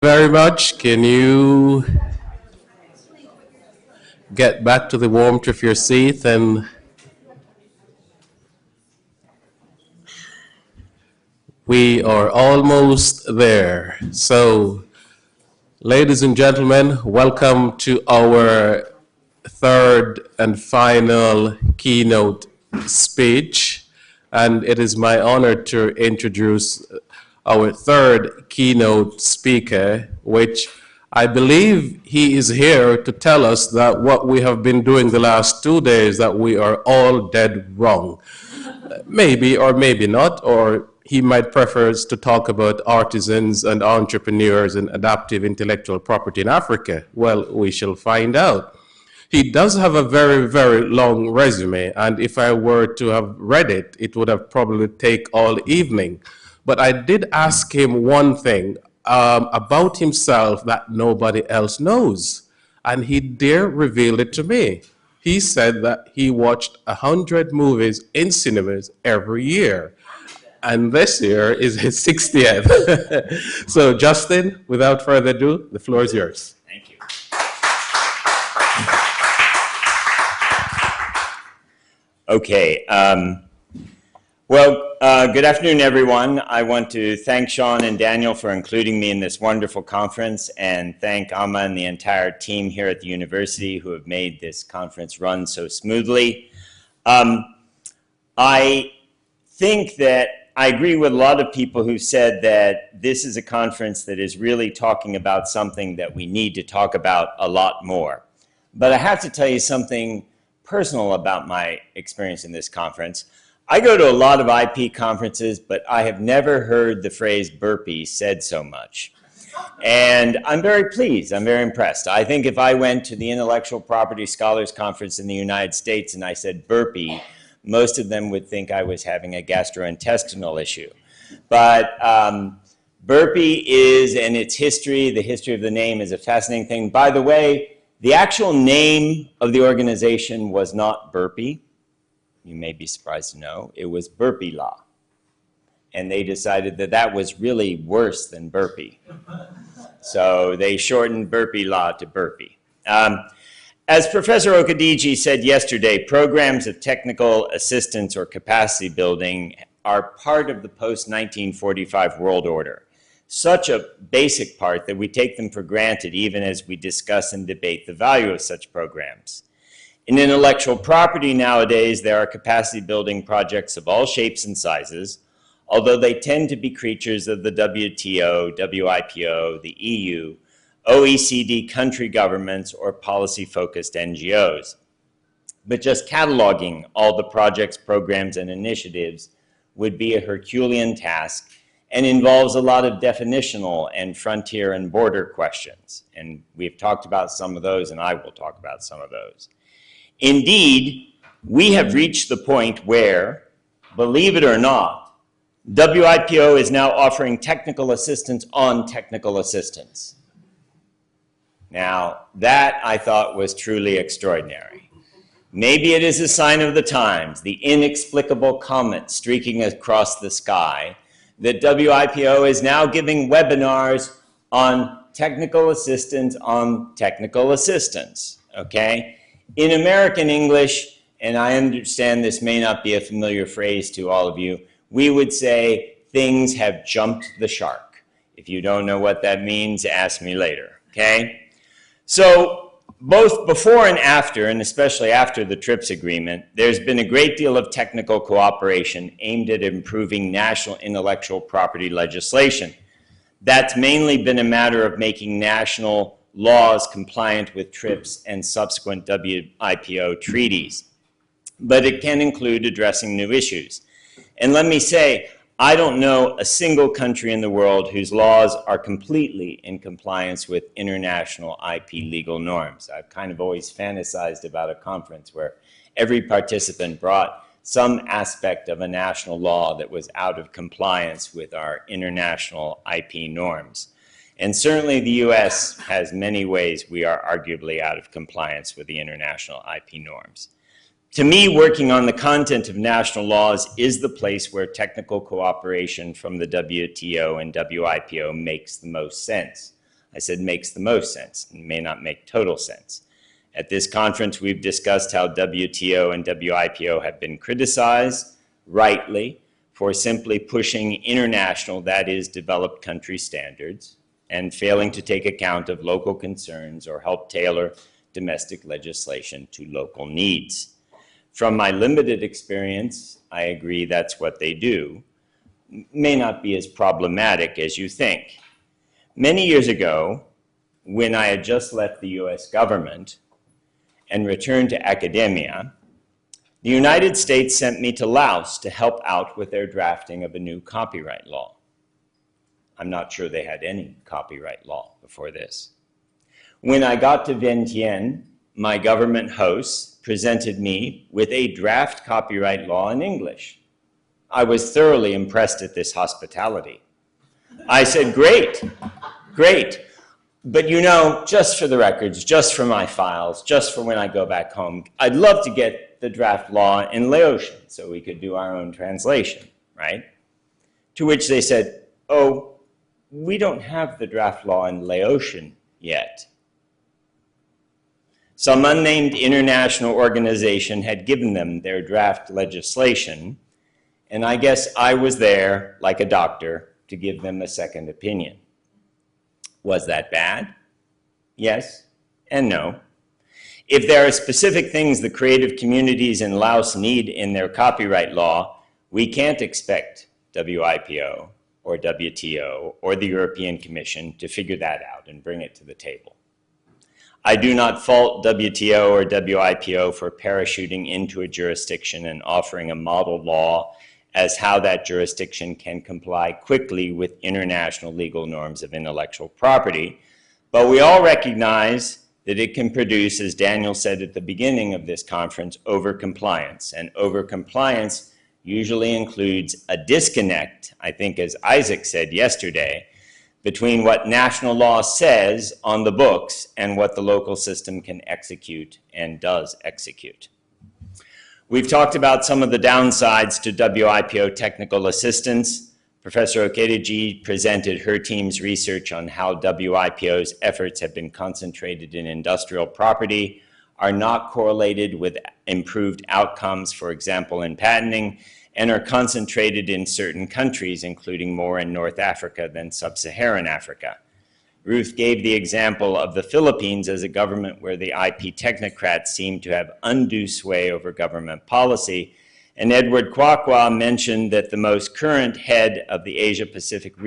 Very much. Can you get back to the warmth of your seat? And we are almost there. So, ladies and gentlemen, welcome to our third and final keynote speech. And it is my honor to introduce our third keynote speaker, which I believe he is here to tell us that what we have been doing the last 2 days, that we are all dead wrong. Maybe or maybe not, or he might prefer to talk about artisans and entrepreneurs and adaptive intellectual property in Africa. Well, we shall find out. He does have a very, very long resume, and if I were to have read it, it would have probably taken all evening. But I did ask him one thing about himself that nobody else knows, and he dare reveal it to me. He said that he watched 100 movies in cinemas every year, and this year is his 60th. So Justin, without further ado, the floor is yours. Thank you. Okay. Good afternoon, everyone. I want to thank Sean and Daniel for including me in this wonderful conference, and thank Amma and the entire team here at the university who have made this conference run so smoothly. I think that I agree with a lot of people who said that this is a conference that is really talking about something that we need to talk about a lot more. But I have to tell you something personal about my experience in this conference. I go to a lot of IP conferences, but I have never heard the phrase burpee said so much. And I'm very pleased, I'm very impressed. I think if I went to the Intellectual Property Scholars Conference in the United States and I said burpee, most of them would think I was having a gastrointestinal issue. But burpee is, and its history, the history of the name is a fascinating thing. By the way, the actual name of the organization was not burpee. You may be surprised to know, it was Burpee Law. And they decided that that was really worse than burpee. So they shortened Burpee Law to burpee. As Professor Okadiji said yesterday, programs of technical assistance or capacity building are part of the post-1945 world order. Such a basic part that we take them for granted even as we discuss and debate the value of such programs. In intellectual property nowadays, there are capacity building projects of all shapes and sizes, although they tend to be creatures of the WTO, WIPO, the EU, OECD country governments, or policy-focused NGOs. But just cataloging all the projects, programs, and initiatives would be a Herculean task and involves a lot of definitional and frontier and border questions. And we've talked about some of those, and I will talk about some of those. Indeed, we have reached the point where, believe it or not, WIPO is now offering technical assistance on technical assistance. Now, that I thought was truly extraordinary. Maybe it is a sign of the times, the inexplicable comet streaking across the sky, that WIPO is now giving webinars on technical assistance on technical assistance, okay? In American English, and I understand this may not be a familiar phrase to all of you, we would say things have jumped the shark. If you don't know what that means, ask me later, okay? So both before and especially after the TRIPS agreement, there's been a great deal of technical cooperation aimed at improving national intellectual property legislation. That's mainly been a matter of making national laws compliant with TRIPS and subsequent WIPO treaties. But it can include addressing new issues. And let me say, I don't know a single country in the world whose laws are completely in compliance with international IP legal norms. I've kind of always fantasized about a conference where every participant brought some aspect of a national law that was out of compliance with our international IP norms. And certainly the US has many ways we are arguably out of compliance with the international IP norms. To me, working on the content of national laws is the place where technical cooperation from the WTO and WIPO makes the most sense. I said makes the most sense. It may not make total sense. At this conference, we've discussed how WTO and WIPO have been criticized, rightly, for simply pushing international, that is, developed country standards, and failing to take account of local concerns or help tailor domestic legislation to local needs. From my limited experience, I agree that's what they do. May not be as problematic as you think. Many years ago, when I had just left the US government and returned to academia, the United States sent me to Laos to help out with their drafting of a new copyright law. I'm not sure they had any copyright law before this. When I got to Vientiane, my government hosts presented me with a draft copyright law in English. I was thoroughly impressed at this hospitality. I said, great, great. But you know, just for the records, just for my files, just for when I go back home, I'd love to get the draft law in Laotian so we could do our own translation, right? To which they said, oh, we don't have the draft law in Laotian yet. Some unnamed international organization had given them their draft legislation, and I guess I was there, like a doctor, to give them a second opinion. Was that bad? Yes and no. If there are specific things the creative communities in Laos need in their copyright law, we can't expect WIPO or WTO or the European Commission to figure that out and bring it to the table. I do not fault WTO or WIPO for parachuting into a jurisdiction and offering a model law as how that jurisdiction can comply quickly with international legal norms of intellectual property. But we all recognize that it can produce, as Daniel said at the beginning of this conference, overcompliance. And overcompliance usually includes a disconnect, I think as Isaac said yesterday, between what national law says on the books and what the local system can execute and does execute. We've talked about some of the downsides to WIPO technical assistance. Professor Okedeji presented her team's research on how WIPO's efforts have been concentrated in industrial property, are not correlated with improved outcomes, for example, in patenting, and are concentrated in certain countries, including more in North Africa than sub-Saharan Africa. Ruth gave the example of the Philippines as a government where the IP technocrats seem to have undue sway over government policy. And Edward Kwakwa mentioned that the most current head of the Asia-Pacific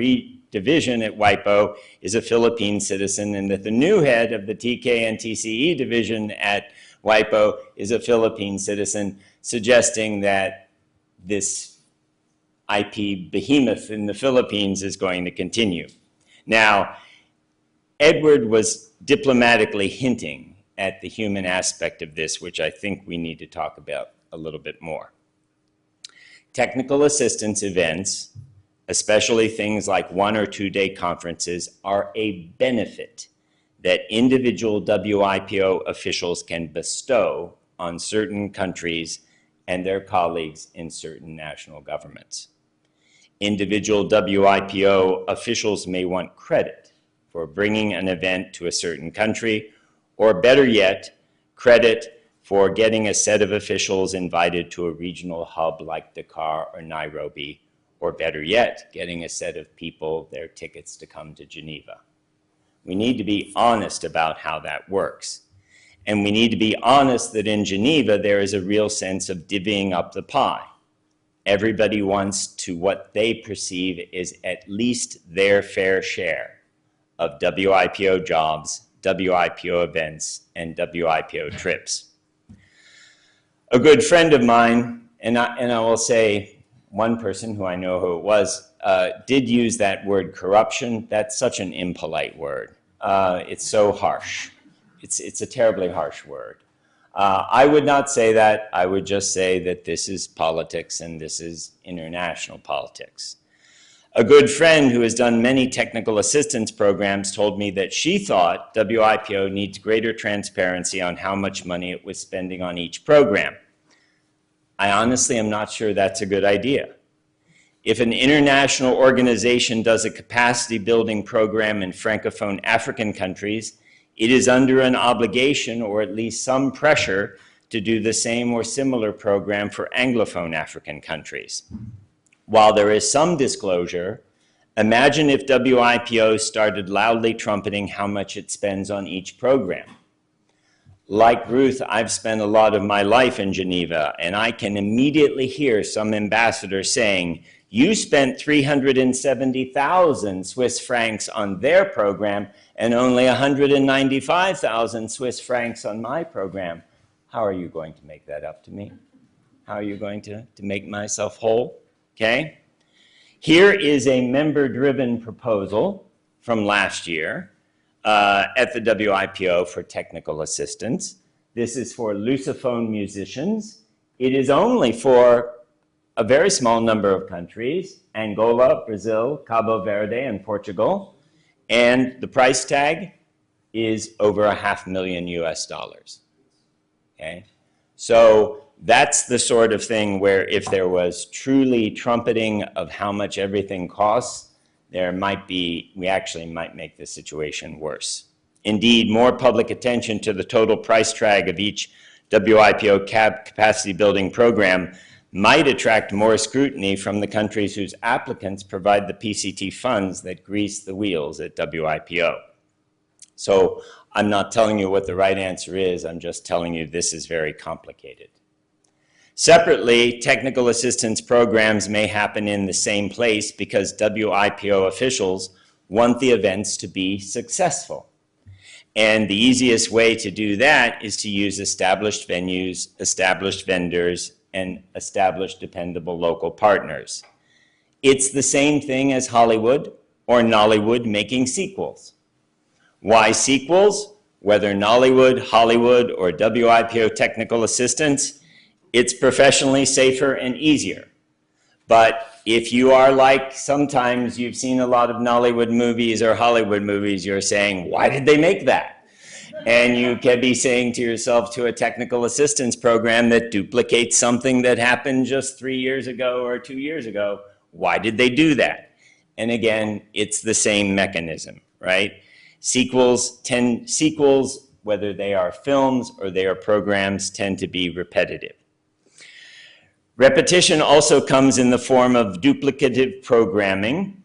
division at WIPO is a Philippine citizen, and that the new head of the TK and TCE division at WIPO is a Philippine citizen, suggesting that this IP behemoth in the Philippines is going to continue. Now, Edward was diplomatically hinting at the human aspect of this, which I think we need to talk about a little bit more. Technical assistance events, especially things like 1 or 2 day conferences, are a benefit that individual WIPO officials can bestow on certain countries and their colleagues in certain national governments. Individual WIPO officials may want credit for bringing an event to a certain country, or better yet, credit for getting a set of officials invited to a regional hub like Dakar or Nairobi, or better yet, getting a set of people their tickets to come to Geneva. We need to be honest about how that works. And we need to be honest that in Geneva, there is a real sense of divvying up the pie. Everybody wants to what they perceive is at least their fair share of WIPO jobs, WIPO events, and WIPO trips. A good friend of mine, and I will say one person who I know who it was, did use that word corruption. That's such an impolite word. It's so harsh. It's a terribly harsh word. I would not say that. I would just say that this is politics and this is international politics. A good friend who has done many technical assistance programs told me that she thought WIPO needs greater transparency on how much money it was spending on each program. I honestly am not sure that's a good idea. If an international organization does a capacity building program in Francophone African countries, it is under an obligation or at least some pressure to do the same or similar program for Anglophone African countries. While there is some disclosure, imagine if WIPO started loudly trumpeting how much it spends on each program. Like Ruth, I've spent a lot of my life in Geneva, and I can immediately hear some ambassador saying, you spent 370,000 Swiss francs on their program and only 195,000 Swiss francs on my program. How are you going to make that up to me? How are you going to make myself whole? Okay? Here is a member-driven proposal from last year at the WIPO for technical assistance. This is for Lusophone musicians. It is only for a very small number of countries, Angola, Brazil, Cabo Verde, and Portugal. And the price tag is over $500,000 US. Okay? So that's the sort of thing where if there was truly trumpeting of how much everything costs, we actually might make the situation worse. Indeed, more public attention to the total price tag of each WIPO capacity building program might attract more scrutiny from the countries whose applicants provide the PCT funds that grease the wheels at WIPO. So I'm not telling you what the right answer is, I'm just telling you this is very complicated. Separately, technical assistance programs may happen in the same place because WIPO officials want the events to be successful. And the easiest way to do that is to use established venues, established vendors, and established dependable local partners. It's the same thing as Hollywood or Nollywood making sequels. Why sequels? Whether Nollywood, Hollywood, or WIPO technical assistance, it's professionally safer and easier. But if you are like, sometimes you've seen a lot of Nollywood movies or Hollywood movies, you're saying, why did they make that? And you can be saying to yourself, to a technical assistance program that duplicates something that happened just 3 years ago or 2 years ago, why did they do that? And again, it's the same mechanism, right? Sequels, whether they are films or they are programs, tend to be repetitive. Repetition also comes in the form of duplicative programming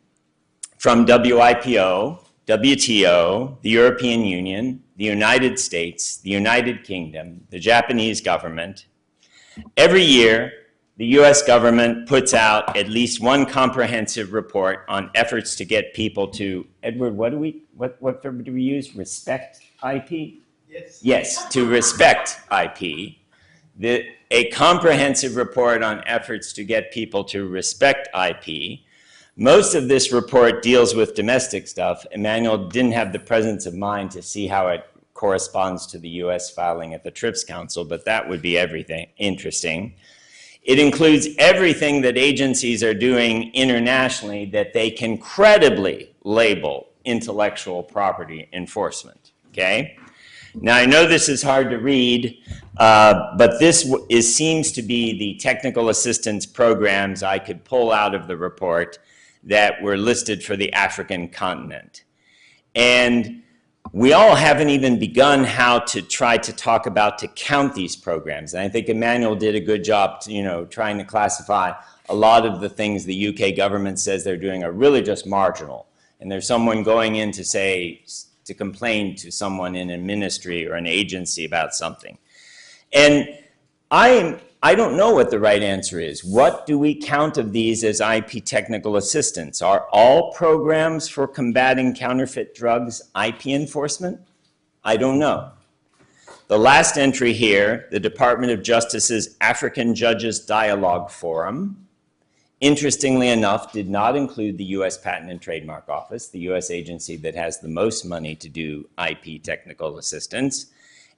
from WIPO, WTO, the European Union, the United States, the United Kingdom, the Japanese government. Every year, the US government puts out at least one comprehensive report on efforts to get people to, Edward, what verb do we use? Respect IP? Yes. Yes, to respect IP. A comprehensive report on efforts to get people to respect IP. Most of this report deals with domestic stuff. Emmanuel didn't have the presence of mind to see how it corresponds to the US filing at the TRIPS Council, but that would be everything interesting. It includes everything that agencies are doing internationally that they can credibly label intellectual property enforcement, okay? Now, I know this is hard to read, but this seems to be the technical assistance programs I could pull out of the report that were listed for the African continent. And we all haven't even begun how to try to talk about to count these programs. And I think Emmanuel did a good job, trying to classify a lot of the things the UK government says they're doing are really just marginal. And there's someone going in to say, to complain to someone in a ministry or an agency about something. And I don't know what the right answer is. What do we count of these as IP technical assistance? Are all programs for combating counterfeit drugs IP enforcement? I don't know. The last entry here, the Department of Justice's African Judges Dialogue Forum, interestingly enough, did not include the US Patent and Trademark Office, the US agency that has the most money to do IP technical assistance,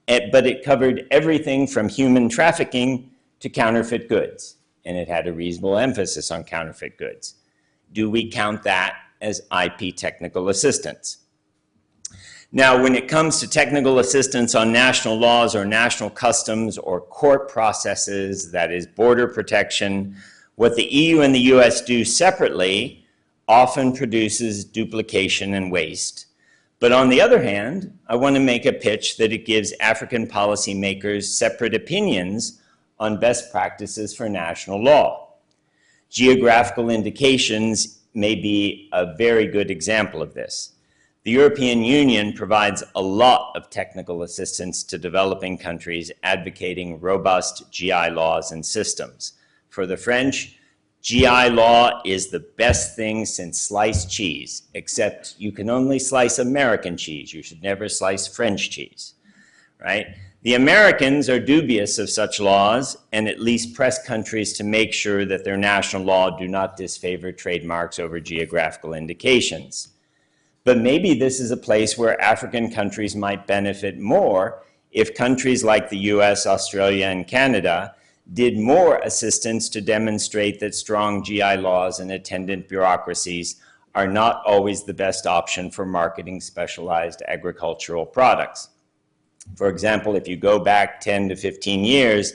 but it covered everything from human trafficking to counterfeit goods, and it had a reasonable emphasis on counterfeit goods. Do we count that as IP technical assistance? Now, when it comes to technical assistance on national laws or national customs or court processes, that is border protection, What the EU and the US do separately often produces duplication and waste. But on the other hand, I want to make a pitch that it gives African policymakers separate opinions on best practices for national law. Geographical indications may be a very good example of this. The European Union provides a lot of technical assistance to developing countries advocating robust GI laws and systems. For the French, GI law is the best thing since sliced cheese, except you can only slice American cheese. You should never slice French cheese, right? The Americans are dubious of such laws and at least press countries to make sure that their national law do not disfavor trademarks over geographical indications. But maybe this is a place where African countries might benefit more if countries like the US, Australia, and Canada did more assistance to demonstrate that strong GI laws and attendant bureaucracies are not always the best option for marketing specialized agricultural products. For example, if you go back 10 to 15 years,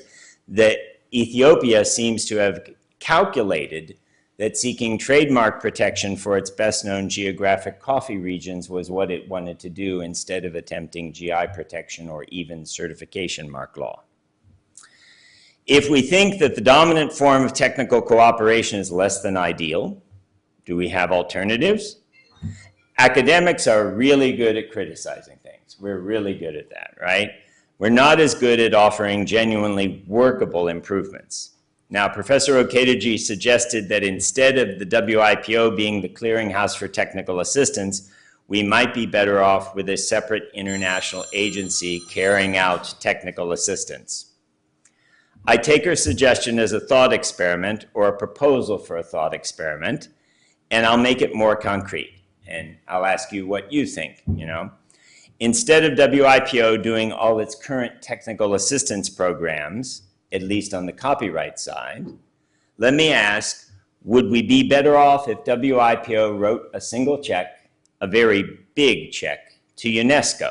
that Ethiopia seems to have calculated that seeking trademark protection for its best-known geographic coffee regions was what it wanted to do instead of attempting GI protection or even certification mark law. If we think that the dominant form of technical cooperation is less than ideal, do we have alternatives? Academics are really good at criticizing things. We're really good at that, right? We're not as good at offering genuinely workable improvements. Now, Professor Okedeji suggested that instead of the WIPO being the clearinghouse for technical assistance, we might be better off with a separate international agency carrying out technical assistance. I take her suggestion as a thought experiment or a proposal for a thought experiment, and I'll make it more concrete. And I'll ask you what you think, Instead of WIPO doing all its current technical assistance programs, at least on the copyright side, let me ask, would we be better off if WIPO wrote a single check, a very big check, to UNESCO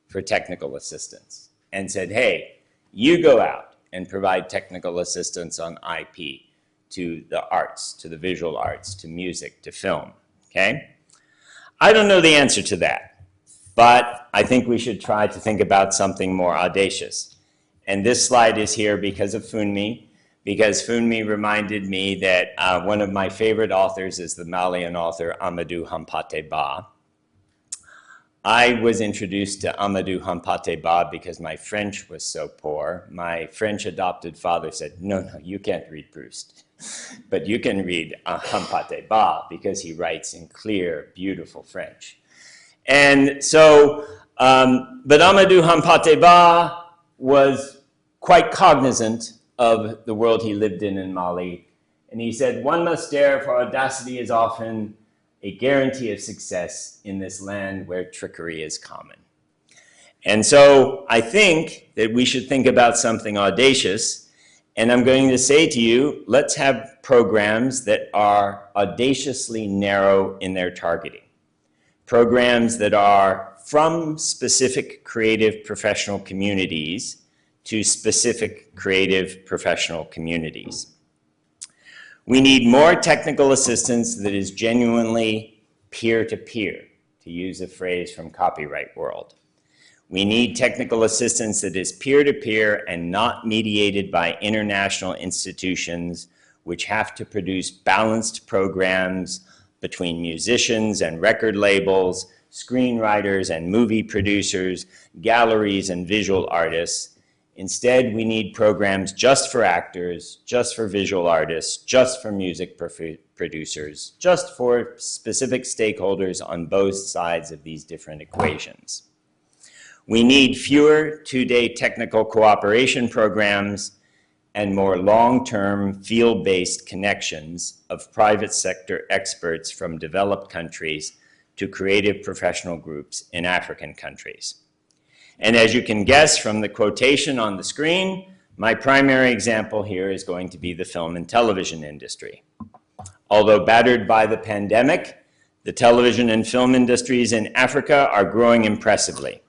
for technical assistance and said, hey, you go out and provide technical assistance on IP to the arts, to the visual arts, to music, to film, okay? I don't know the answer to that, but I think we should try to think about something more audacious. And this slide is here because of Funmi, because Funmi reminded me that one of my favorite authors is the Malian author Amadou Hampâté Bâ. I was introduced to Amadou Hampâté Bâ because my French was so poor. My French adopted father said, no, you can't read Proust, but you can read Hampâté Bâ because he writes in clear, beautiful French. And so, but Amadou Hampâté Bâ was quite cognizant of the world he lived in Mali. And he said, one must dare, for audacity is often a guarantee of success in this land where trickery is common. And so I think that we should think about something audacious. And I'm going to say to you, let's have programs that are audaciously narrow in their targeting. Programs that are from specific creative professional communities to specific creative professional communities. We need more technical assistance that is genuinely peer-to-peer, to use a phrase from copyright world. We need technical assistance that is peer-to-peer and not mediated by international institutions which have to produce balanced programs between musicians and record labels, screenwriters and movie producers, galleries and visual artists. Instead, we need programs just for actors, just for visual artists, just for music producers, just for specific stakeholders on both sides of these different equations. We need fewer two-day technical cooperation programs and more long-term field-based connections of private sector experts from developed countries to creative professional groups in African countries. And as you can guess from the quotation on the screen, my primary example here is going to be the film and television industry. Although battered by the pandemic, the television and film industries in Africa are growing impressively.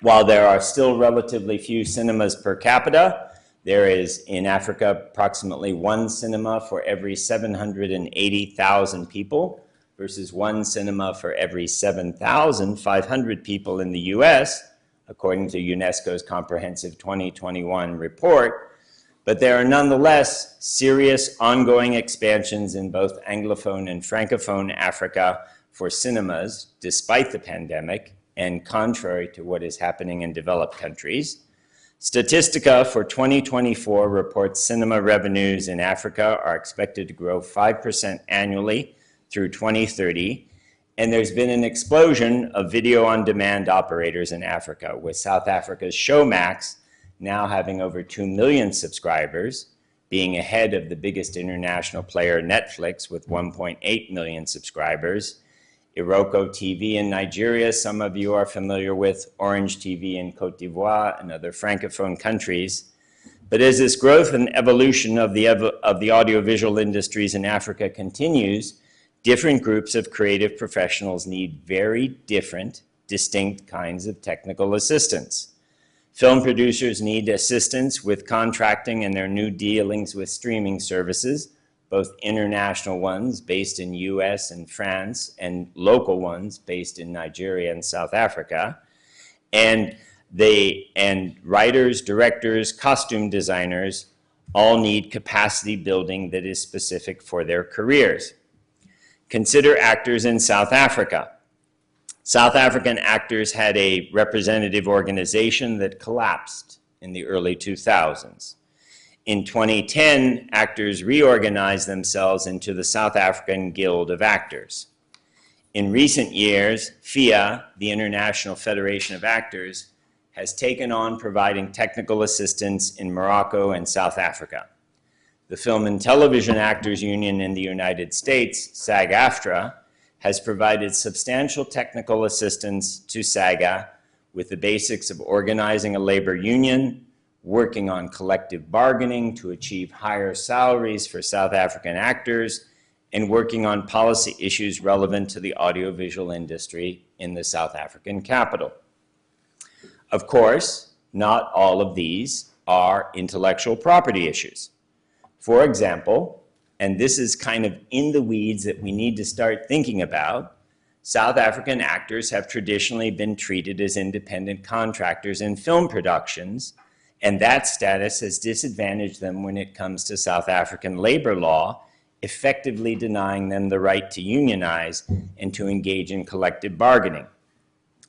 While there are still relatively few cinemas per capita, There is in Africa approximately one cinema for every 780,000 people versus one cinema for every 7,500 people in the US, according to UNESCO's comprehensive 2021 report. But there are nonetheless serious ongoing expansions in both Anglophone and Francophone Africa for cinemas, despite the pandemic, and contrary to what is happening in developed countries. Statistica for 2024 reports cinema revenues in Africa are expected to grow 5% annually through 2030. And there's been an explosion of video-on-demand operators in Africa, with South Africa's Showmax now having over 2 million subscribers, being ahead of the biggest international player, Netflix, with 1.8 million subscribers. Iroko TV in Nigeria, some of you are familiar with, Orange TV in Cote d'Ivoire and other Francophone countries. But as this growth and evolution of the audiovisual industries in Africa continues, different groups of creative professionals need very different, distinct kinds of technical assistance. Film producers need assistance with contracting and their new dealings with streaming services, both international ones based in US and France and local ones based in Nigeria and South Africa. And writers, directors, costume designers all need capacity building that is specific for their careers. Consider actors in South Africa. South African actors had a representative organization that collapsed in the early 2000s. In 2010, actors reorganized themselves into the South African Guild of Actors. In recent years, FIA, the International Federation of Actors, has taken on providing technical assistance in Morocco and South Africa. The Film and Television Actors Union in the United States, SAG-AFTRA, has provided substantial technical assistance to SAGA with the basics of organizing a labor union, working on collective bargaining to achieve higher salaries for South African actors, and working on policy issues relevant to the audiovisual industry in the South African capital. Of course, not all of these are intellectual property issues. For example, and this is kind of in the weeds that we need to start thinking about, South African actors have traditionally been treated as independent contractors in film productions, and that status has disadvantaged them when it comes to South African labor law, effectively denying them the right to unionize and to engage in collective bargaining.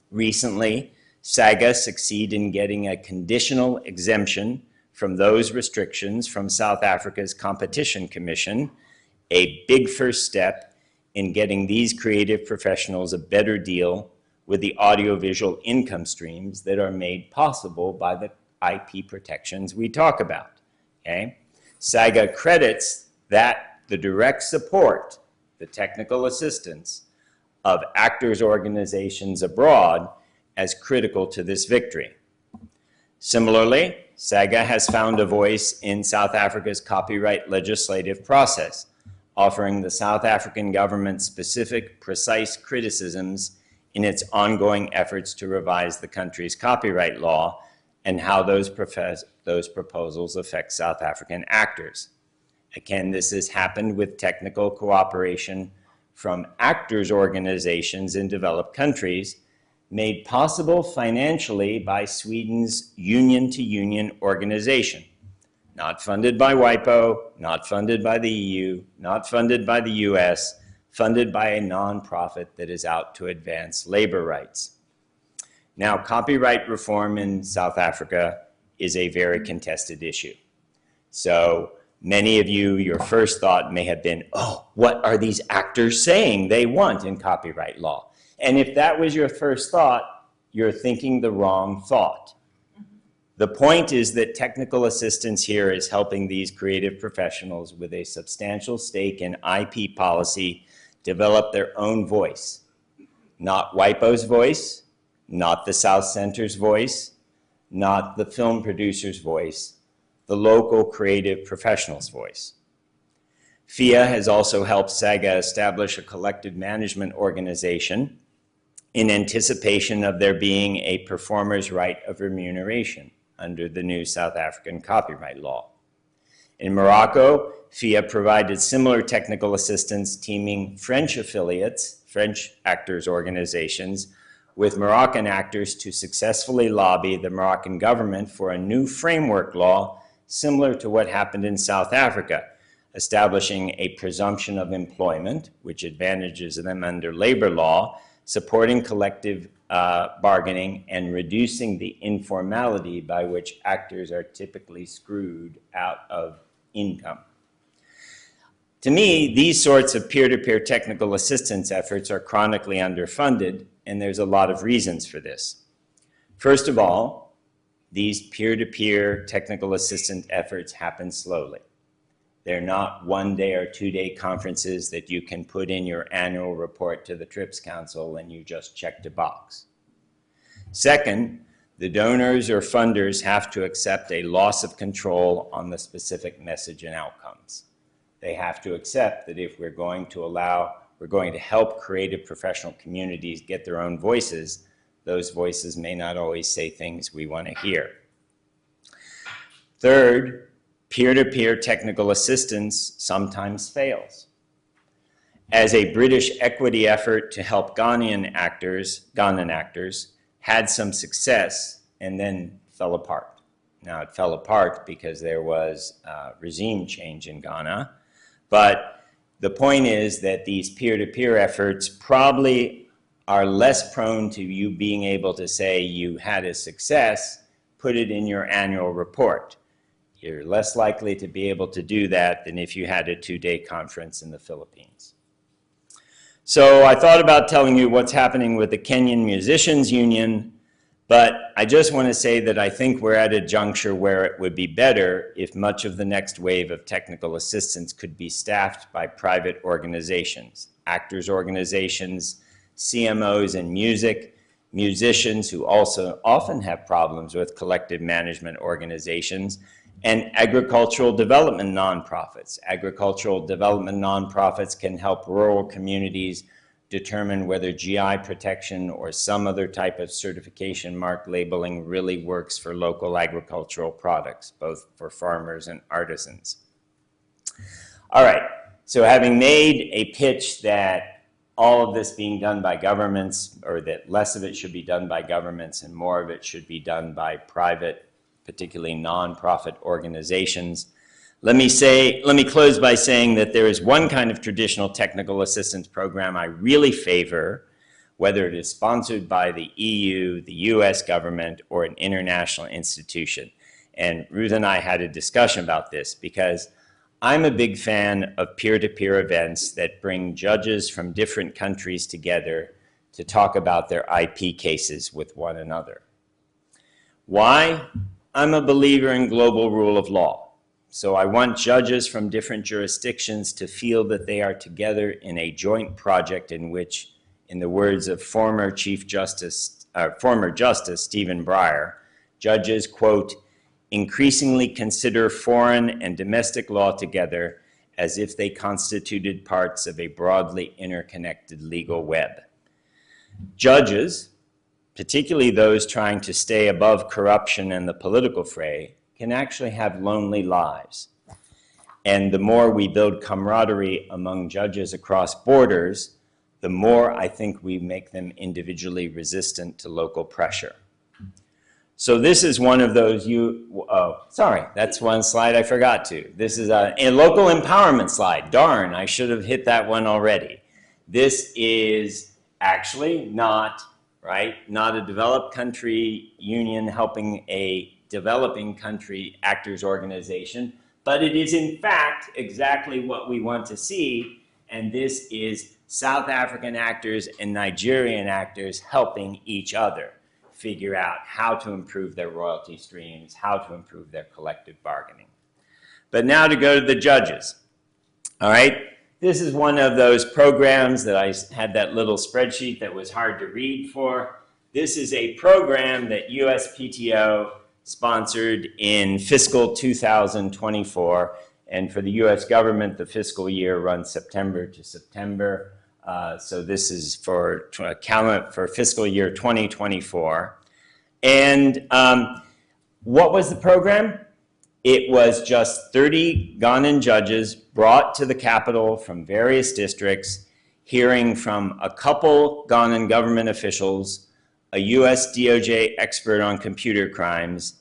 Recently, SAGA succeeded in getting a conditional exemption from those restrictions from South Africa's Competition Commission, a big first step in getting these creative professionals a better deal with the audiovisual income streams that are made possible by the IP protections we talk about, okay? SAGA credits that the direct support, the technical assistance of actors' organizations abroad as critical to this victory. Similarly, SAGA has found a voice in South Africa's copyright legislative process, offering the South African government specific, precise criticisms in its ongoing efforts to revise the country's copyright law and how those proposals affect South African actors. Again, this has happened with technical cooperation from actors' organizations in developed countries, made possible financially by Sweden's union-to-union organization, not funded by WIPO, not funded by the EU, not funded by the US, funded by a nonprofit that is out to advance labor rights. Now, copyright reform in South Africa is a very contested issue. So many of you, your first thought may have been, oh, what are these actors saying they want in copyright law? And if that was your first thought, you're thinking the wrong thought. The point is that technical assistance here is helping these creative professionals with a substantial stake in IP policy develop their own voice. Not WIPO's voice, not the South Center's voice, not the film producer's voice, the local creative professional's voice. FIA has also helped SAGA establish a collective management organization in anticipation of there being a performer's right of remuneration under the new South African copyright law. In Morocco, FIA provided similar technical assistance, teaming French affiliates, French actors organizations, with Moroccan actors to successfully lobby the Moroccan government for a new framework law similar to what happened in South Africa, establishing a presumption of employment, which advantages them under labor law, supporting collective bargaining, and reducing the informality by which actors are typically screwed out of income. To me, these sorts of peer-to-peer technical assistance efforts are chronically underfunded, and there's a lot of reasons for this. First of all, these peer-to-peer technical assistance efforts happen slowly. They're not one-day or two-day conferences that you can put in your annual report to the TRIPS Council and you just checked a box. Second, the donors or funders have to accept a loss of control on the specific message and outcomes. They have to accept that if we're going to help creative professional communities get their own voices, those voices may not always say things we want to hear. Third, peer-to-peer technical assistance sometimes fails. As a British equity effort to help Ghanaian actors had some success and then fell apart. Now, it fell apart because there was regime change in Ghana, but the point is that these peer-to-peer efforts probably are less prone to you being able to say you had a success, put it in your annual report. You're less likely to be able to do that than if you had a two-day conference in the Philippines. So I thought about telling you what's happening with the Kenyan Musicians Union, but I just want to say that I think we're at a juncture where it would be better if much of the next wave of technical assistance could be staffed by private organizations, actors organizations, CMOs in music, musicians who also often have problems with collective management organizations, and agricultural development nonprofits. Agricultural development nonprofits can help rural communities determine whether GI protection or some other type of certification mark labeling really works for local agricultural products, both for farmers and artisans. All right, so having made a pitch that all of this being done by governments, or that less of it should be done by governments and more of it should be done by private, particularly nonprofit organizations. Let me close by saying that there is one kind of traditional technical assistance program I really favor, whether it is sponsored by the EU, the US government, or an international institution. And Ruth and I had a discussion about this because I'm a big fan of peer-to-peer events that bring judges from different countries together to talk about their IP cases with one another. Why? I'm a believer in global rule of law. So I want judges from different jurisdictions to feel that they are together in a joint project in which, in the words of former Justice Stephen Breyer, judges, quote, increasingly consider foreign and domestic law together as if they constituted parts of a broadly interconnected legal web. Judges, particularly those trying to stay above corruption and the political fray, can actually have lonely lives. And the more we build camaraderie among judges across borders, the more I think we make them individually resistant to local pressure. So this is one of those that's one slide I forgot to. This is a local empowerment slide. Darn, I should have hit that one already. This is actually not a developed country union helping a developing country actors organization, but it is in fact exactly what we want to see, and this is South African actors and Nigerian actors helping each other figure out how to improve their royalty streams, how to improve their collective bargaining. But now to go to the judges. All right, this is one of those programs that I had that little spreadsheet that was hard to read for. This is a program that USPTO sponsored in fiscal 2024, and for the US government, the fiscal year runs September to September. So this is for fiscal year 2024. And What was the program? It was just 30 Ghanaian judges brought to the capital from various districts, hearing from a couple Ghanaian government officials, a US DOJ expert on computer crimes,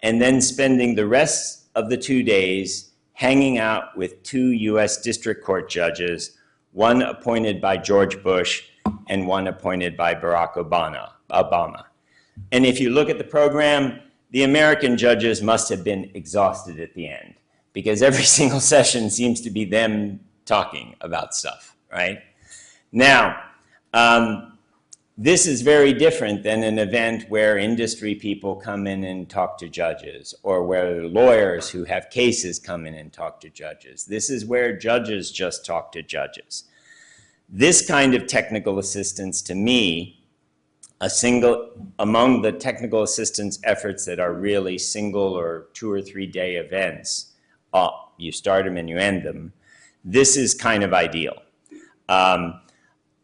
and then spending the rest of the 2 days hanging out with 2 US District Court judges, one appointed by George Bush and one appointed by Barack Obama. And if you look at the program, the American judges must have been exhausted at the end, because every single session seems to be them talking about stuff, right? Now, this is very different than an event where industry people come in and talk to judges, or where lawyers who have cases come in and talk to judges. This is where judges just talk to judges. This kind of technical assistance, to me, among the technical assistance efforts that are really single or 2 or 3 day events, you start them and you end them, this is kind of ideal.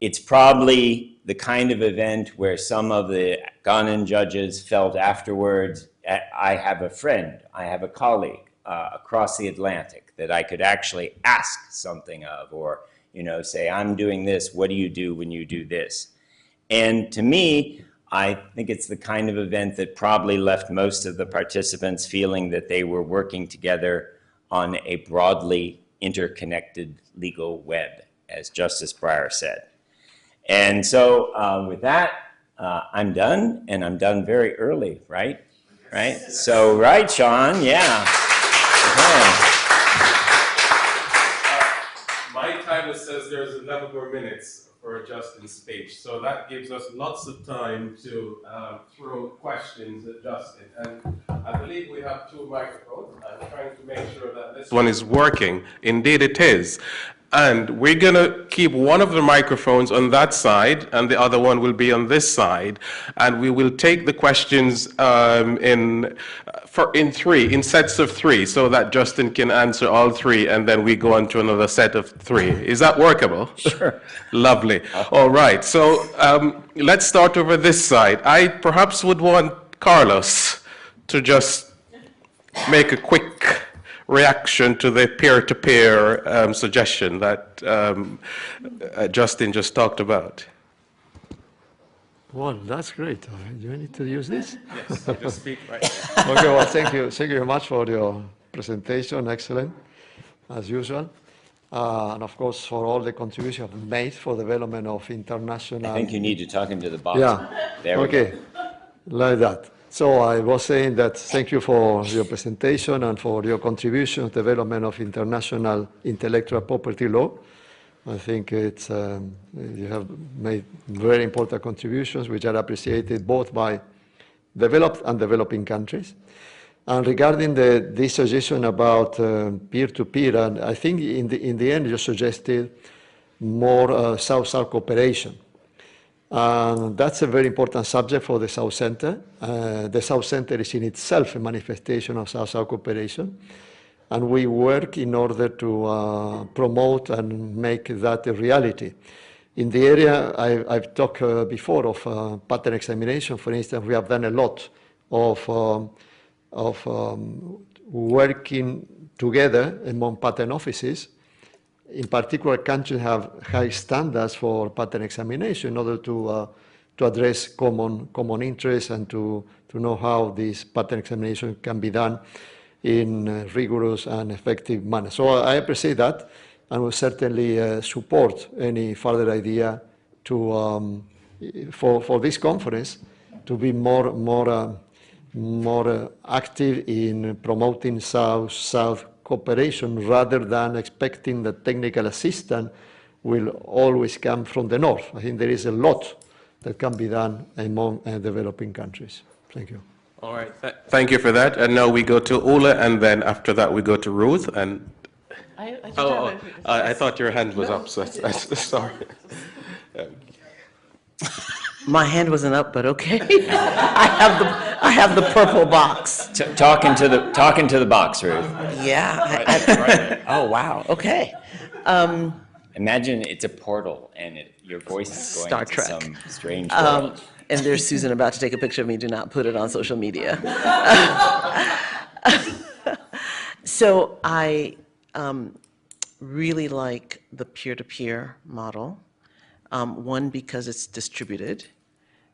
It's probably the kind of event where some of the Ghanaian judges felt afterwards, I have a friend, I have a colleague across the Atlantic that I could actually ask something of, or say, I'm doing this, what do you do when you do this? And to me, I think it's the kind of event that probably left most of the participants feeling that they were working together on a broadly interconnected legal web, as Justice Breyer said. And so with that, I'm done, and I'm done very early, right? Right? So, right, Sean? Yeah. Okay. My timer says there's 11 more minutes for Justin's speech, so that gives us lots of time to throw questions at Justin. And I believe we have 2 microphones. I'm trying to make sure that this one is working. Indeed it is. And we're going to keep one of the microphones on that side, and the other one will be on this side. And we will take the questions in sets of 3, so that Justin can answer all 3, and then we go on to another set of 3. Is that workable? Sure. Lovely. All right. So let's start over this side. I perhaps would want Carlos to just make a quick reaction to the peer-to-peer suggestion that Justin just talked about. Well, that's great. Do I need to use this? Yes, just speak right. Okay, well, thank you. Thank you very much for your presentation. Excellent, as usual. And of course, for all the contributions made for development of international... I think you need to talk into the box. Yeah, there we okay, go. Like that. So I was saying that thank you for your presentation and for your contribution to development of international intellectual property law. I think it's, you have made very important contributions which are appreciated both by developed and developing countries. And regarding this suggestion about peer-to-peer, and I think in the end you suggested more South-South cooperation. And that's a very important subject for the South Center. The South Center is in itself a manifestation of South-South cooperation. And we work in order to promote and make that a reality. In the area I've talked before of patent examination, for instance, we have done a lot of working together among patent offices. In particular, countries have high standards for patent examination in order to address common interests and to know how this patent examination can be done in a rigorous and effective manner. So I appreciate that and will certainly support any further idea to for this conference to be more active in promoting South-South cooperation rather than expecting that technical assistance will always come from the North. I think there is a lot that can be done among developing countries. Thank you. All right. Thank you for that. And now we go to Ola, and then after that we go to Ruth. And I thought your hand was up. So sorry. My hand wasn't up, but okay. I have the purple box. Talking to the box, Ruth. Yeah. Oh wow. Okay. Imagine it's a portal and your voice is going Star to Trek. some strange world. And there's Susan about to take a picture of me. Do not put it on social media. So I really like the peer-to-peer model. One, because it's distributed.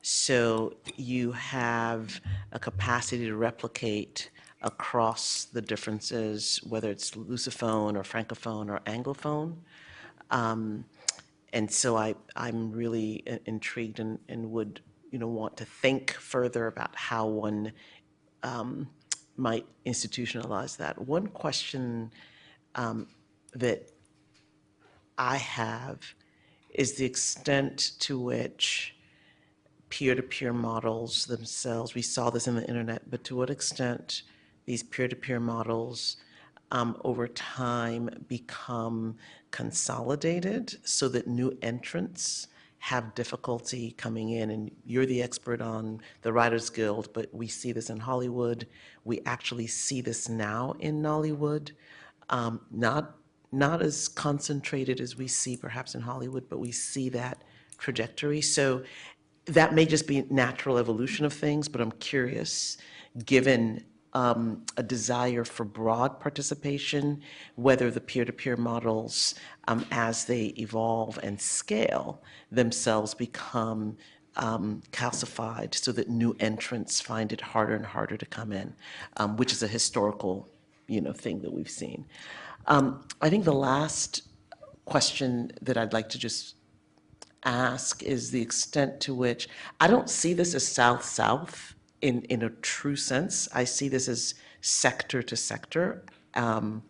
So you have a capacity to replicate across the differences, whether it's Lusophone or Francophone or Anglophone. And so I'm really intrigued and would, want to think further about how one might institutionalize that. One question that I have is the extent to which peer-to-peer models themselves, we saw this in the internet, but to what extent these peer-to-peer models over time become consolidated so that new entrants have difficulty coming in. And you're the expert on the Writers Guild, but we see this in Hollywood. We actually see this now in Nollywood. Not as concentrated as we see perhaps in Hollywood, but we see that trajectory. So that may just be natural evolution of things, but I'm curious, given a desire for broad participation, whether the peer-to-peer models, as they evolve and scale, themselves become calcified so that new entrants find it harder and harder to come in, which is a historical, thing that we've seen. I think the last question that I'd like to just ask is the extent to which, I don't see this as South-South in a true sense. I see this as sector to sector. And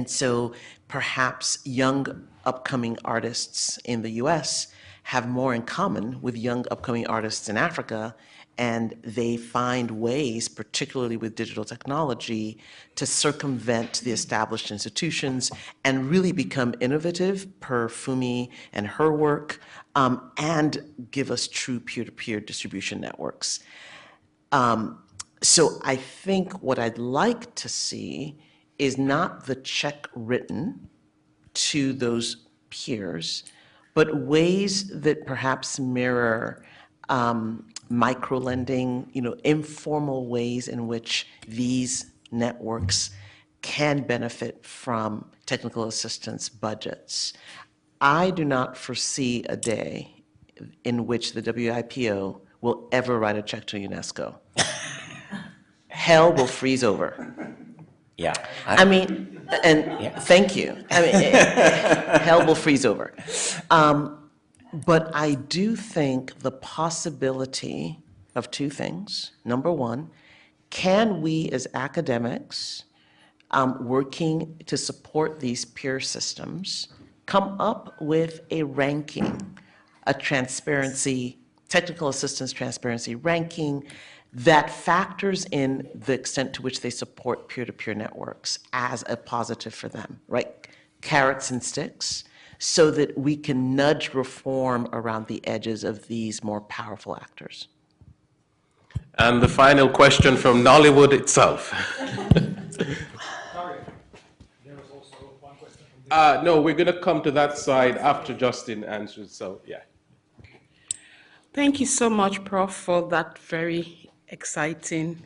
so perhaps young upcoming artists in the US have more in common with young upcoming artists in Africa, and they find ways, particularly with digital technology, to circumvent the established institutions and really become innovative per Fumi and her work, and give us true peer-to-peer distribution networks. So I think what I'd like to see is not the check written to those peers, but ways that perhaps mirror micro-lending, informal ways in which these networks can benefit from technical assistance budgets. I do not foresee a day in which the WIPO will ever write a check to UNESCO. Hell will freeze over. Yeah. I mean, and thank you. I mean, hell will freeze over. But I do think the possibility of two things. Number one, can we as academics working to support these peer systems come up with a ranking, a transparency, technical assistance transparency ranking that factors in the extent to which they support peer-to-peer networks as a positive for them, right? Carrots and sticks, so that we can nudge reform around the edges of these more powerful actors. And the final question from Nollywood itself. No, we're going to come to that side after Justin answers, so yeah. Thank you so much, Prof, for that very exciting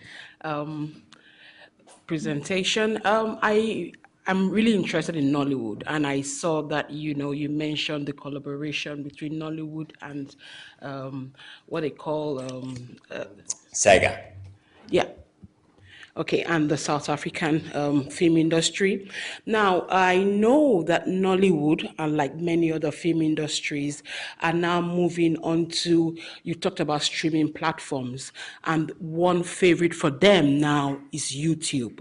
presentation. I'm really interested in Nollywood, and I saw that, you mentioned the collaboration between Nollywood and what they call Sega. Yeah. Okay, and the South African film industry. Now, I know that Nollywood, unlike many other film industries, are now moving on to, you talked about streaming platforms, and one favorite for them now is YouTube.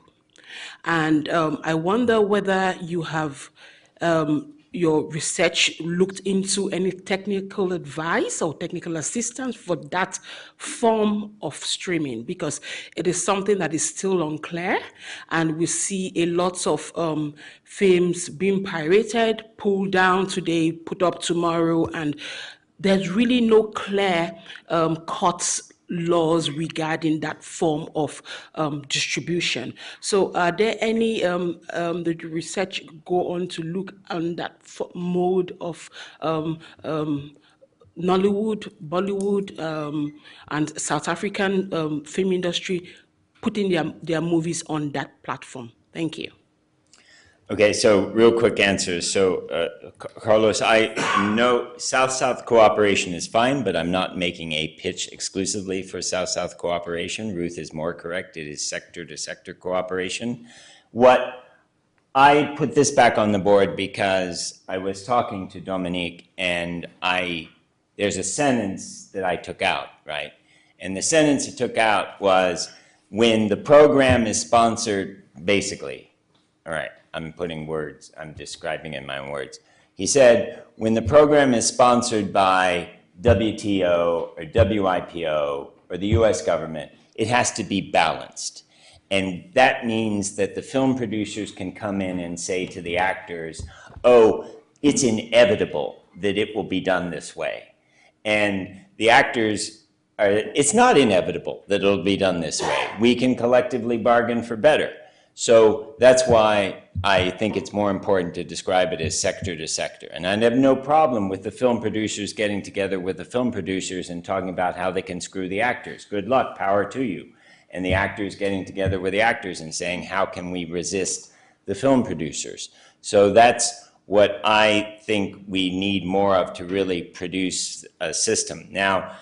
And I wonder whether you have your research looked into any technical advice or technical assistance for that form of streaming, because it is something that is still unclear, and we see a lot of films being pirated, pulled down today, put up tomorrow, and there's really no clear cuts laws regarding that form of distribution. So are there any, the research go on to look on that mode of Nollywood, Bollywood, and South African film industry putting their movies on that platform? Thank you. Okay, so real quick answers. So, Carlos, I know South-South cooperation is fine, but I'm not making a pitch exclusively for South-South cooperation. Ruth is more correct. It is sector-to-sector cooperation. What I put this back on the board because I was talking to Dominique, and there's a sentence that I took out, right? And the sentence I took out was, when the program is sponsored, basically, all right, I'm putting words, I'm describing in my own words. He said, when the program is sponsored by WTO or WIPO or the US government, it has to be balanced. And that means that the film producers can come in and say to the actors, oh, it's inevitable that it will be done this way. And the actors it's not inevitable that it'll be done this way. We can collectively bargain for better. So that's why I think it's more important to describe it as sector to sector. And I have no problem with the film producers getting together with the film producers and talking about how they can screw the actors. Good luck, power to you. And the actors getting together with the actors and saying, how can we resist the film producers? So that's what I think we need more of to really produce a system. Now,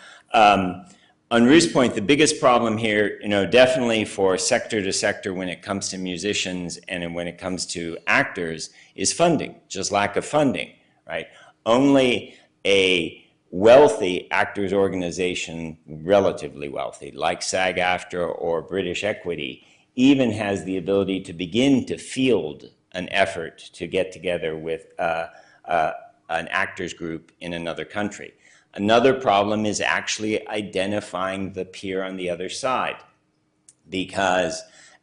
on Ruth's point, the biggest problem here, definitely for sector to sector when it comes to musicians and when it comes to actors is funding, just lack of funding, right? Only a wealthy actors organization, relatively wealthy, like SAG-AFTRA or British Equity, even has the ability to begin to field an effort to get together with an actors group in another country. Another problem is actually identifying the peer on the other side, because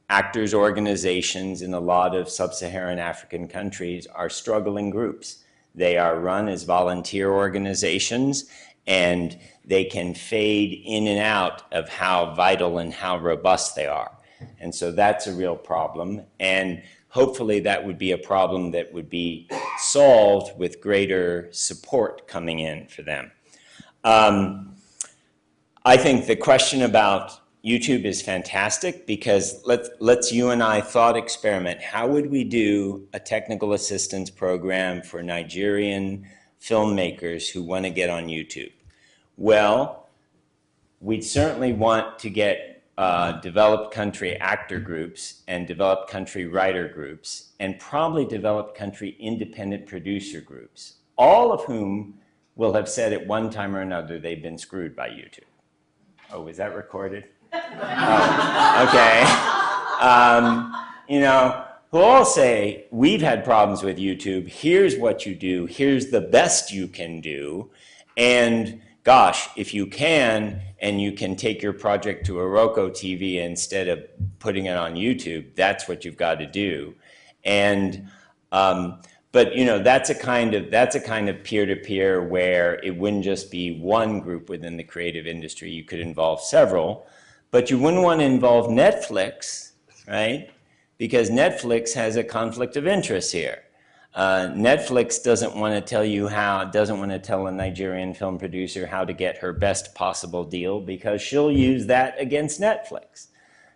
actors organizations in a lot of sub-Saharan African countries are struggling groups. They are run as volunteer organizations, and they can fade in and out of how vital and how robust they are. And so that's a real problem. And hopefully that would be a problem that would be solved with greater support coming in for them. I think the question about YouTube is fantastic, because let's you and I thought experiment. How would we do a technical assistance program for Nigerian filmmakers who want to get on YouTube? Well, we'd certainly want to get developed country actor groups and developed country writer groups, and probably developed country independent producer groups, all of whom will have said at one time or another they've been screwed by YouTube. Oh, was that recorded? Oh, okay. Who all say, we've had problems with YouTube, here's what you do, here's the best you can do, and gosh, if you can, and you can take your project to a Roku TV instead of putting it on YouTube, that's what you've got to do. And but that's a kind of peer-to-peer where it wouldn't just be one group within the creative industry. You could involve several, but you wouldn't want to involve Netflix, right? Because Netflix has a conflict of interest here. Netflix doesn't want to tell a Nigerian film producer how to get her best possible deal, because she'll use that against Netflix.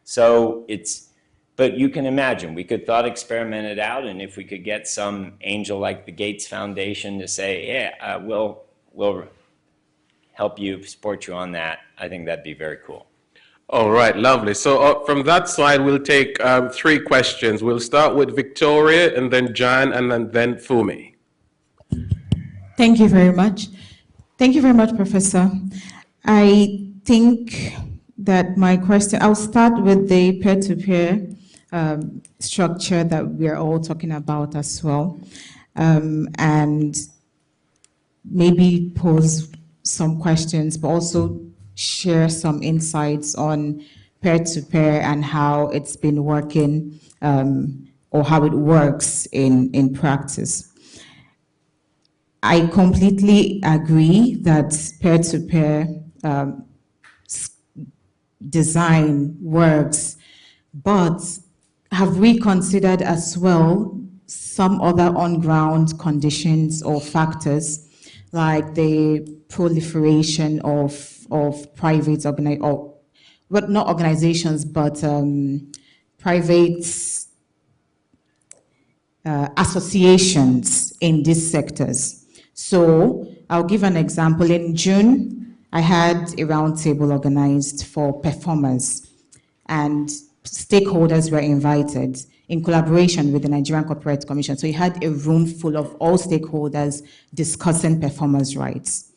So but you can imagine, we could thought experiment it out, and if we could get some angel like the Gates Foundation to say, yeah, we'll help you, support you on that, I think that'd be very cool. All right, lovely. So from that side, we'll take 3 questions. We'll start with Victoria, and then John, and then Fumi. Thank you very much. Thank you very much, Professor. I think that my question, I'll start with the peer-to-peer structure that we're all talking about as well, and maybe pose some questions, but also share some insights on peer-to-peer and how it's been working, or how it works in practice. I completely agree that peer-to-peer design works, but have we considered as well some other on-ground conditions or factors like the proliferation of private well, not organizations, but private associations in these sectors. So I'll give an example. In June, I had a roundtable organized for performers, and stakeholders were invited in collaboration with the Nigerian Corporate Commission. So you had a room full of all stakeholders discussing performers' rights.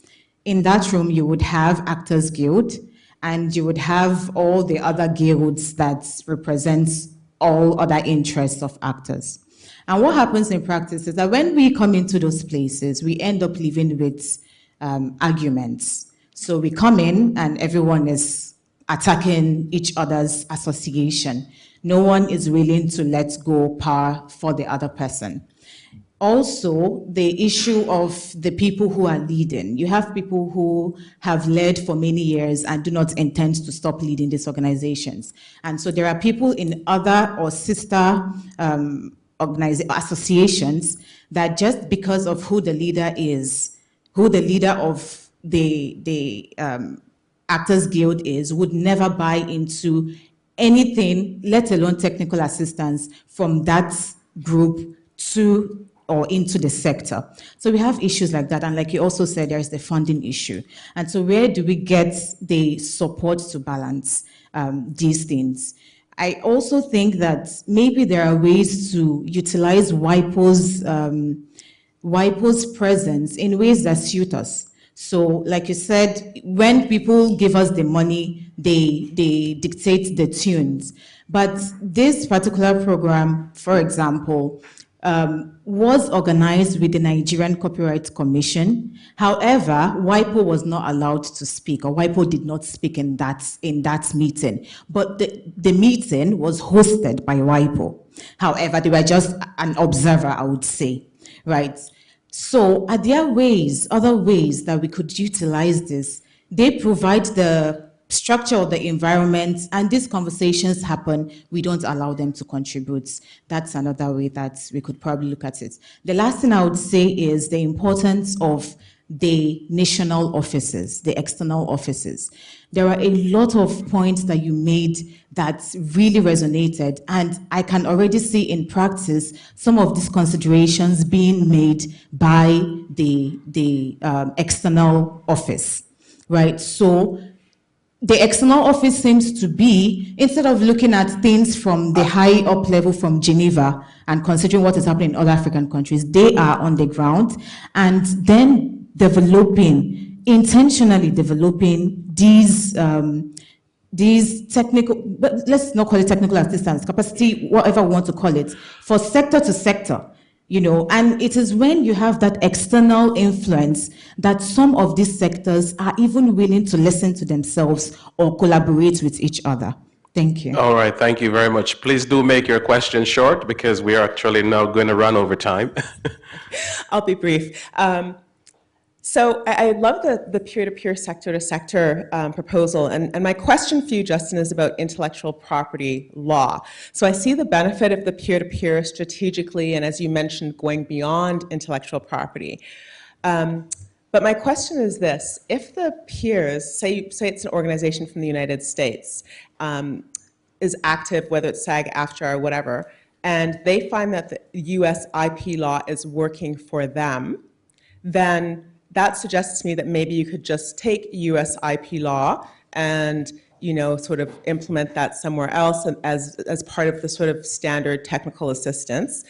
In that room, you would have Actors Guild, and you would have all the other guilds that represent all other interests of actors. And what happens in practice is that when we come into those places, we end up living with arguments. So we come in and everyone is attacking each other's association. No one is willing to let go power for the other person. Also, the issue of the people who are leading. You have people who have led for many years and do not intend to stop leading these organizations. And so there are people in other or sister associations that just because of who the leader is, who the leader of the Actors Guild is, would never buy into anything, let alone technical assistance from that group to or into the sector. So we have issues like that. And like you also said, there's the funding issue. And so where do we get the support to balance these things? I also think that maybe there are ways to utilize WIPO's presence in ways that suit us. So like you said, when people give us the money, they dictate the tunes. But this particular program, for example, was organized with the Nigerian Copyright Commission. However, WIPO was not allowed to speak, or WIPO did not speak in that meeting. But the meeting was hosted by WIPO. However, they were just an observer, I would say, right? So are there other ways that we could utilize this? They provide the structure of the environment, and these conversations happen, we don't allow them to contribute. That's another way that we could probably look at it. The last thing I would say is the importance of the national offices, the external offices. There are a lot of points that you made that really resonated, and I can already see in practice some of these considerations being made by the external office, right? So the external office seems to be, instead of looking at things from the high up level from Geneva and considering what is happening in other African countries, they are on the ground and then intentionally developing these technical, but let's not call it technical assistance, capacity, whatever we want to call it, for sector to sector. You know, and it is when you have that external influence that some of these sectors are even willing to listen to themselves or collaborate with each other. Thank you. All right, thank you very much. Please do make your questions short because we are actually now going to run over time. I'll be brief. So I love the peer-to-peer, sector-to-sector proposal. And my question for you, Justin, is about intellectual property law. So I see the benefit of the peer-to-peer strategically, and as you mentioned, going beyond intellectual property. But my question is this: if the peers, say it's an organization from the United States, is active, whether it's SAG-AFTRA or whatever, and they find that the US IP law is working for them, then that suggests to me that maybe you could just take US IP law and, you know, sort of implement that somewhere else as part of the sort of standard technical assistance.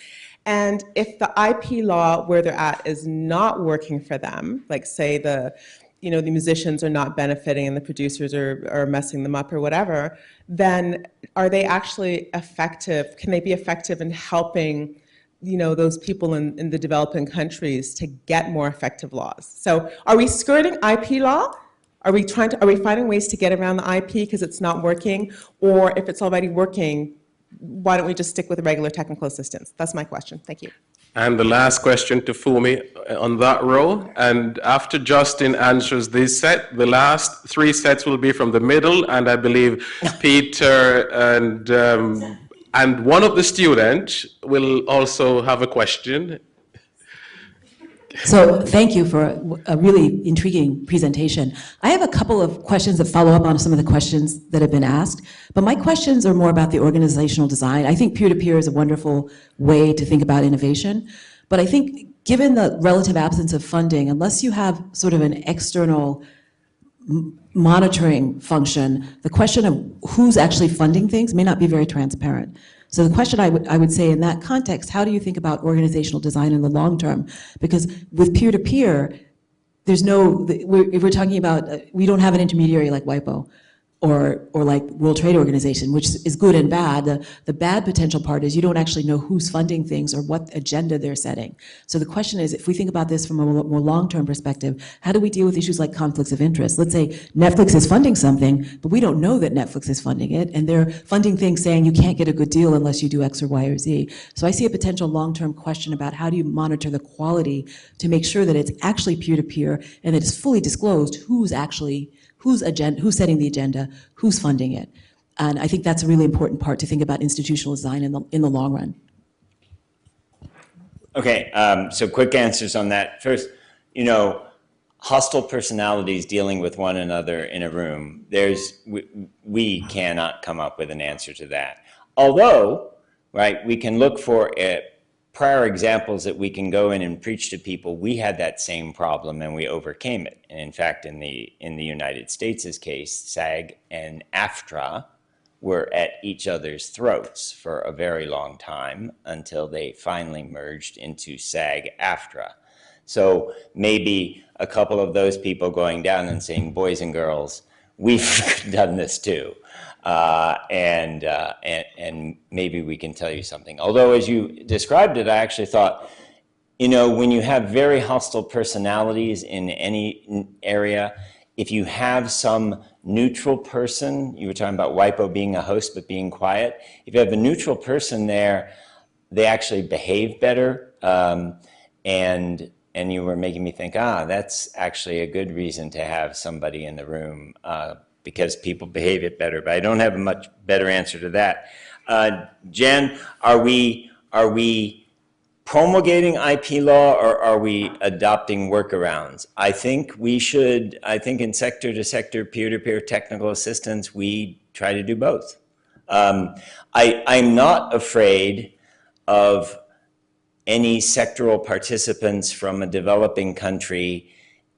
And if the IP law where they're at is not working for them, like say the musicians are not benefiting and the producers are messing them up or whatever, then are they actually effective? Can they be effective in helping those people in the developing countries to get more effective laws? So are we skirting IP law? Are we finding ways to get around the IP because it's not working? Or if it's already working, why don't we just stick with regular technical assistance? That's my question. Thank you. And the last question to Fumi on that row. And after Justin answers this set, the last three sets will be from the middle, and I believe Peter and one of the students will also have a question. So thank you for a really intriguing presentation. I have a couple of questions that follow up on some of the questions that have been asked, but my questions are more about the organizational design. I think peer-to-peer is a wonderful way to think about innovation, but I think given the relative absence of funding, unless you have sort of an external monitoring function, the question of who's actually funding things may not be very transparent. So the question I would say in that context, how do you think about organizational design in the long term? Because with peer-to-peer, there's no, if we're talking about, we don't have an intermediary like WIPO or like World Trade Organization, which is good and bad. The bad potential part is you don't actually know who's funding things or what agenda they're setting. So the question is, if we think about this from a more long-term perspective, how do we deal with issues like conflicts of interest? Let's say Netflix is funding something, but we don't know that Netflix is funding it, and they're funding things saying you can't get a good deal unless you do X or Y or Z. So I see a potential long-term question about how do you monitor the quality to make sure that it's actually peer-to-peer and that it's fully disclosed who's actually who's setting the agenda, who's funding it. And I think that's a really important part to think about institutional design in the long run. Okay, so quick answers on that. First, hostile personalities dealing with one another in a room, we cannot come up with an answer to that. Although, right, we can look for prior examples that we can go in and preach to people. We had that same problem and we overcame it. And in fact, in the United States' case, SAG and AFTRA were at each other's throats for a very long time until they finally merged into SAG-AFTRA. So maybe a couple of those people going down and saying, boys and girls, we've done this too. And maybe we can tell you something. Although as you described it, I actually thought, when you have very hostile personalities in any area, if you have some neutral person, you were talking about WIPO being a host but being quiet, if you have a neutral person there, they actually behave better. And you were making me think, that's actually a good reason to have somebody in the room, because people behave it better. But I don't have a much better answer to that. Jen, are we promulgating IP law or are we adopting workarounds? I think in sector-to-sector, peer-to-peer technical assistance, we try to do both. I'm not afraid of any sectoral participants from a developing country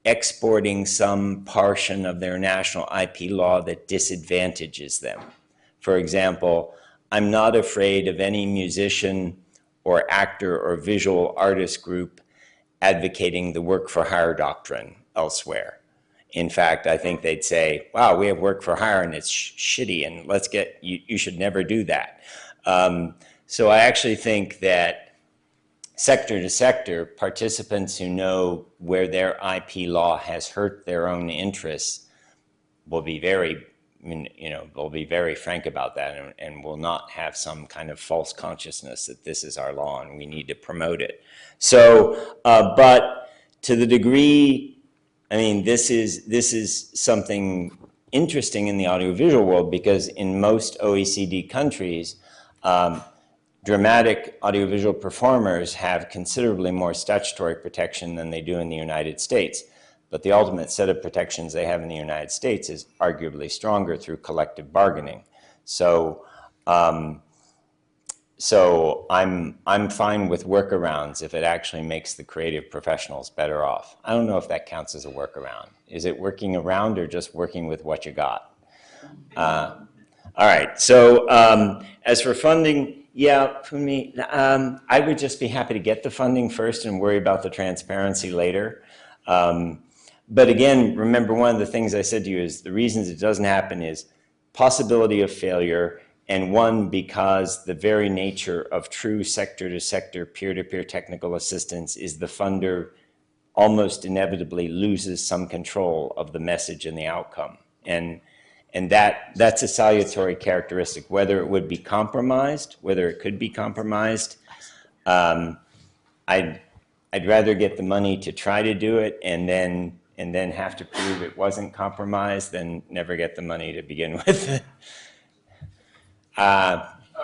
exporting some portion of their national IP law that disadvantages them. For example, I'm not afraid of any musician or actor or visual artist group advocating the work for hire doctrine elsewhere. In fact, I think they'd say, wow, we have work for hire and it's shitty and you should never do that. So I actually think that sector to sector, participants who know where their IP law has hurt their own interests will be very, they'll be very frank about that and will not have some kind of false consciousness that this is our law and we need to promote it. So, but to the degree, this is something interesting in the audiovisual world because in most OECD countries, dramatic audiovisual performers have considerably more statutory protection than they do in the United States. But the ultimate set of protections they have in the United States is arguably stronger through collective bargaining. So, I'm fine with workarounds if it actually makes the creative professionals better off. I don't know if that counts as a workaround. Is it working around or just working with what you got? All right, so as for funding, yeah, for me, I would just be happy to get the funding first and worry about the transparency later. But again, remember one of the things I said to you is the reasons it doesn't happen is possibility of failure, and one, because the very nature of true sector-to-sector, peer-to-peer technical assistance is the funder almost inevitably loses some control of the message and the outcome. And that's a salutary characteristic, whether it would be compromised, whether it could be compromised. I'd rather get the money to try to do it and then have to prove it wasn't compromised than never get the money to begin with. Okay.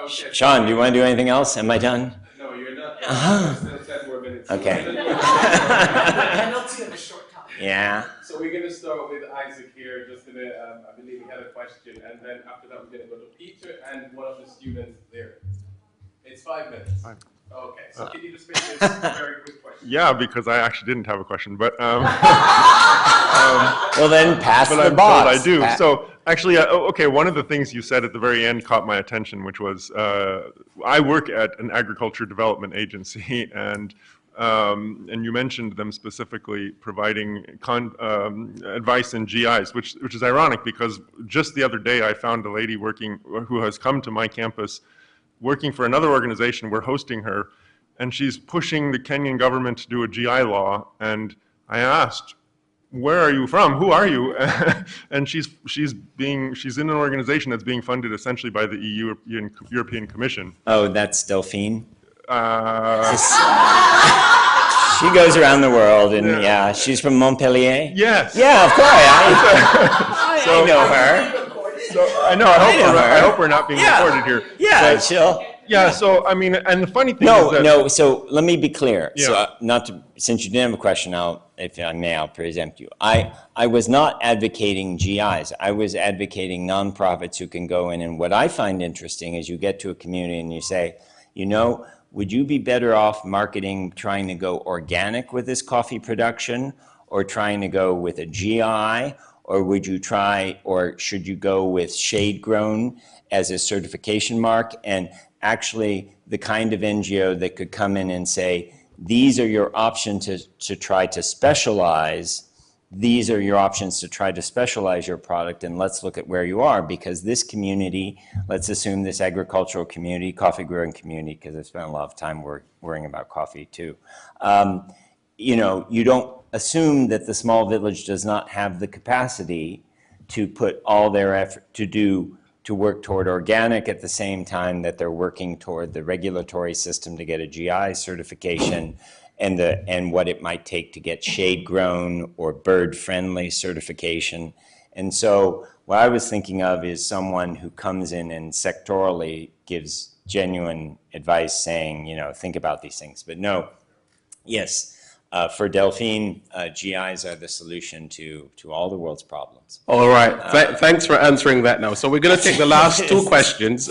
Sean, do you want to do anything else? Am I done? No, you're not. I still said we're of minutes. Okay. Yeah. So we're going to start with Isaac here. Just in I believe he had a question, and then after that we're going to go to Peter and one of the students there. It's 5 minutes. Okay. So can you just make this a very quick question? Yeah, because I actually didn't have a question, but Well, then pass but the I'm box. told I do. Pa- So actually, okay, one of the things you said at the very end caught my attention, which was I work at an agriculture development agency, and you mentioned them specifically providing advice in GIs, which is ironic because just the other day I found a lady working who has come to my campus working for another organization. We're hosting her, and she's pushing the Kenyan government to do a GI law. And I asked, "Where are you from? Who are you?" And she's in an organization that's being funded essentially by the European Commission. Oh, that's Delphine. She goes around the world, and yeah, she's from Montpellier. Yes. Yeah, of course. I know her. So I know. I hope we're not being recorded here. Yeah, But, she'll. yeah. So I mean, and the funny thing No, is that no. So let me be clear. Yeah. So since you didn't have a question, if I may, I'll preempt you. I was not advocating GIs. I was advocating nonprofits who can go in. And what I find interesting is you get to a community and you say, would you be better off marketing, trying to go organic with this coffee production, or trying to go with a GI? Or would you try, or should you go with shade grown as a certification mark? And actually the kind of NGO that could come in and say, these are your options to try to specialize. These are your options to try to specialize your product, and let's look at where you are, because this community, let's assume this agricultural community, coffee growing community, because I spent a lot of time worrying about coffee too. You don't assume that the small village does not have the capacity to put all their effort to work toward organic at the same time that they're working toward the regulatory system to get a GI certification and what it might take to get shade grown or bird friendly certification. And so what I was thinking of is someone who comes in and sectorally gives genuine advice saying, think about these things. But no, yes. For Delphine, GIs are the solution to all the world's problems. All right. Thanks for answering that now. So we're going to take the last two questions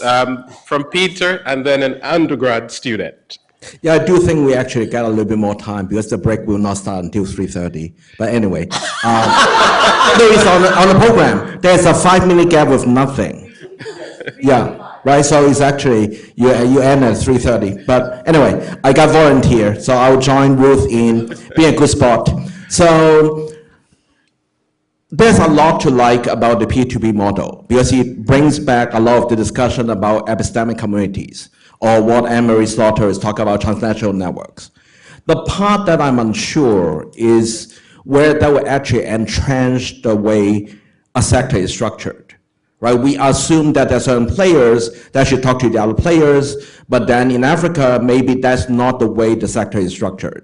from Peter and then an undergrad student. Yeah, I do think we actually got a little bit more time because the break will not start until 3:30. But anyway, there is on the program, there's a 5-minute gap with nothing. Yeah. Right, so it's actually, you end at 3:30. But anyway, I got volunteer, so I'll join Ruth in being a good sport. So there's a lot to like about the P2P model because it brings back a lot of the discussion about epistemic communities or what Anne-Marie Slaughter is talking about transnational networks. The part that I'm unsure is where that will actually entrench the way a sector is structured. Right, we assume that there are certain players that should talk to the other players, but then in Africa, maybe that's not the way the sector is structured.